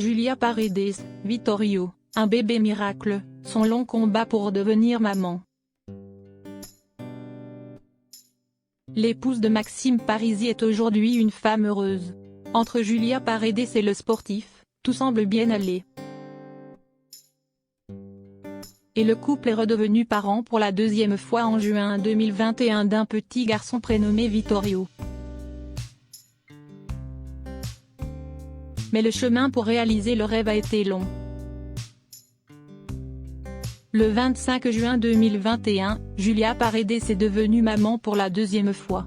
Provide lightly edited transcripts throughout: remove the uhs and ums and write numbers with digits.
Julia Paredes, Vittorio, un bébé miracle, son long combat pour devenir maman. L'épouse de Maxime Parisi est aujourd'hui une femme heureuse. Entre Julia Paredes et le sportif, tout semble bien aller. Et le couple est redevenu parent pour la deuxième fois en juin 2021 d'un petit garçon prénommé Vittorio. Mais le chemin pour réaliser le rêve a été long. Le 25 juin 2021, Julia Paredes est devenue maman pour la deuxième fois.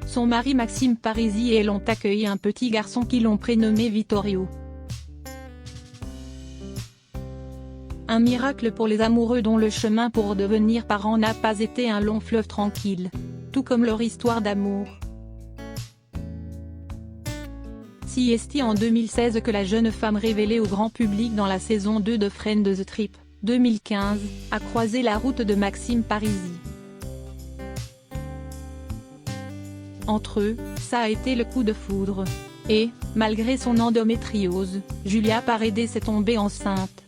Son mari Maxime Parisi et elle ont accueilli un petit garçon qui l'ont prénommé Vittorio. Un miracle pour les amoureux dont le chemin pour devenir parents n'a pas été un long fleuve tranquille. Tout comme leur histoire d'amour. C'est en 2016 que la jeune femme révélée au grand public dans la saison 2 de Friends Trip, 2015, a croisé la route de Maxime Parisi. Entre eux, ça a été le coup de foudre. Et, malgré son endométriose, Julia Paredes est tombée enceinte.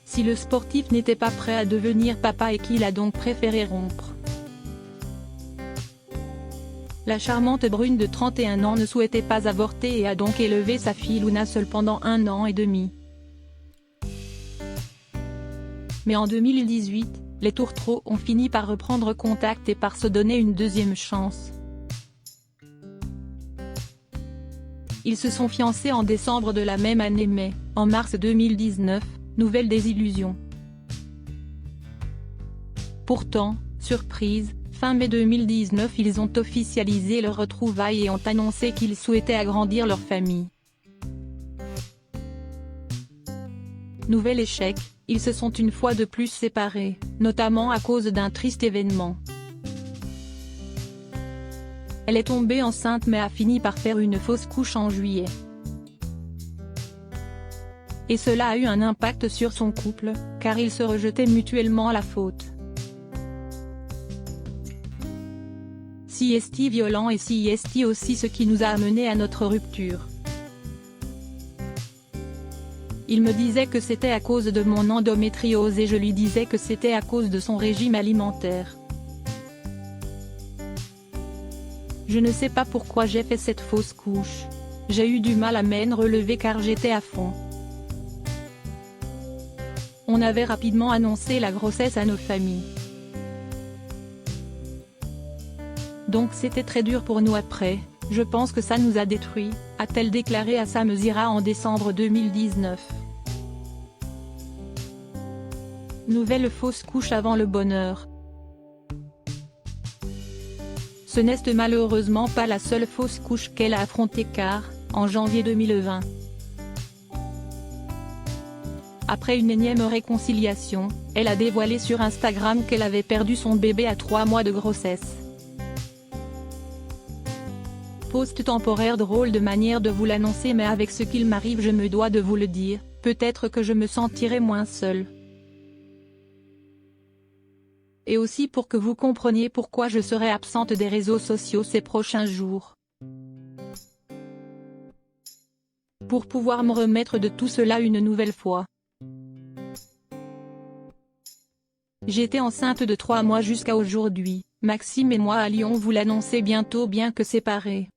Si le sportif n'était pas prêt à devenir papa et qu'il a donc préféré rompre. La charmante brune de 31 ans ne souhaitait pas avorter et a donc élevé sa fille Luna seule pendant 1 an et demi. Mais en 2018, les tourtereaux ont fini par reprendre contact et par se donner une deuxième chance. Ils se sont fiancés en décembre de la même année mais, en mars 2019, nouvelle désillusion. Pourtant, surprise, fin mai 2019 ils ont officialisé leur retrouvaille et ont annoncé qu'ils souhaitaient agrandir leur famille. Nouvel échec, ils se sont une fois de plus séparés, notamment à cause d'un triste événement. Elle est tombée enceinte mais a fini par faire une fausse couche en juillet. Et cela a eu un impact sur son couple, car ils se rejetaient mutuellement la faute. C'est violent et c'est aussi ce qui nous a amené à notre rupture. Il me disait que c'était à cause de mon endométriose et je lui disais que c'était à cause de son régime alimentaire. Je ne sais pas pourquoi j'ai fait cette fausse couche. J'ai eu du mal à m'en relever car j'étais à fond. On avait rapidement annoncé la grossesse à nos familles. Donc c'était très dur pour nous après, je pense que ça nous a détruits, a-t-elle déclaré à Sam Zira en décembre 2019. Nouvelle fausse couche avant le bonheur. Ce n'est malheureusement pas la seule fausse couche qu'elle a affrontée car, en janvier 2020, après une énième réconciliation, elle a dévoilé sur Instagram qu'elle avait perdu son bébé à 3 mois de grossesse. Post temporaire drôle de manière de vous l'annoncer mais avec ce qu'il m'arrive je me dois de vous le dire, peut-être que je me sentirai moins seule. Et aussi pour que vous compreniez pourquoi je serai absente des réseaux sociaux ces prochains jours. Pour pouvoir me remettre de tout cela une nouvelle fois. J'étais enceinte de 3 mois jusqu'à aujourd'hui, Maxime et moi allions vous l'annoncer bientôt bien que séparés.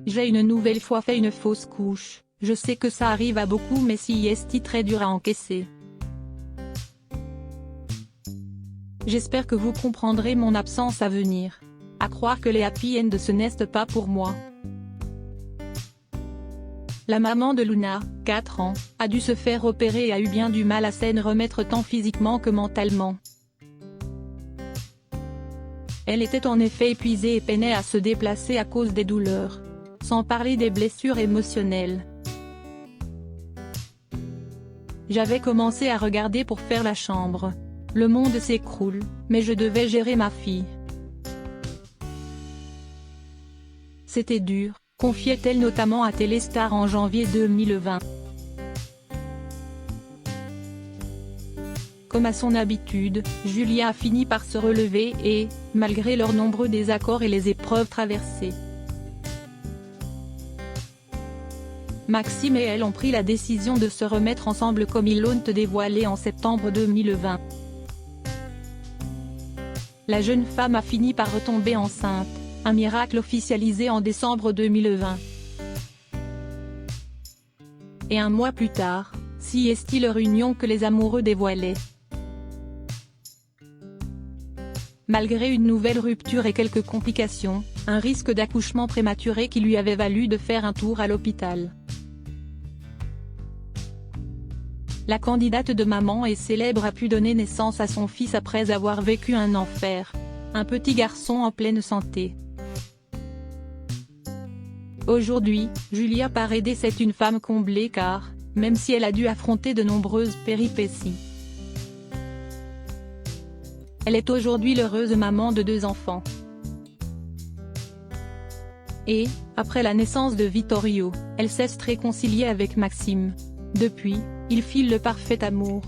J'ai une nouvelle fois fait une fausse couche, je sais que ça arrive à beaucoup mais c'est très dur à encaisser. J'espère que vous comprendrez mon absence à venir. À croire que les happy end ce n'est pas pour moi. La maman de Luna, 4 ans, a dû se faire opérer et a eu bien du mal à s'en remettre tant physiquement que mentalement. Elle était en effet épuisée et peinait à se déplacer à cause des douleurs. Sans parler des blessures émotionnelles. J'avais commencé à regarder pour faire la chambre. Le monde s'écroule, mais je devais gérer ma fille. C'était dur, confiait-elle notamment à Téléstar en janvier 2020. Comme à son habitude, Julia a fini par se relever et, malgré leurs nombreux désaccords et les épreuves traversées, Maxime et elle ont pris la décision de se remettre ensemble comme ils l'ont dévoilé en septembre 2020. La jeune femme a fini par retomber enceinte, un miracle officialisé en décembre 2020. Et un mois plus tard, si est leur union que les amoureux dévoilaient. Malgré une nouvelle rupture et quelques complications, un risque d'accouchement prématuré qui lui avait valu de faire un tour à l'hôpital. La candidate de Maman est célèbre a pu donner naissance à son fils après avoir vécu un enfer. Un petit garçon en pleine santé. Aujourd'hui, Julia Paredes est une femme comblée car, même si elle a dû affronter de nombreuses péripéties, elle est aujourd'hui l'heureuse maman de 2 enfants. Et, après la naissance de Vittorio, elle s'est réconciliée avec Maxime. Depuis, ils filent le parfait amour.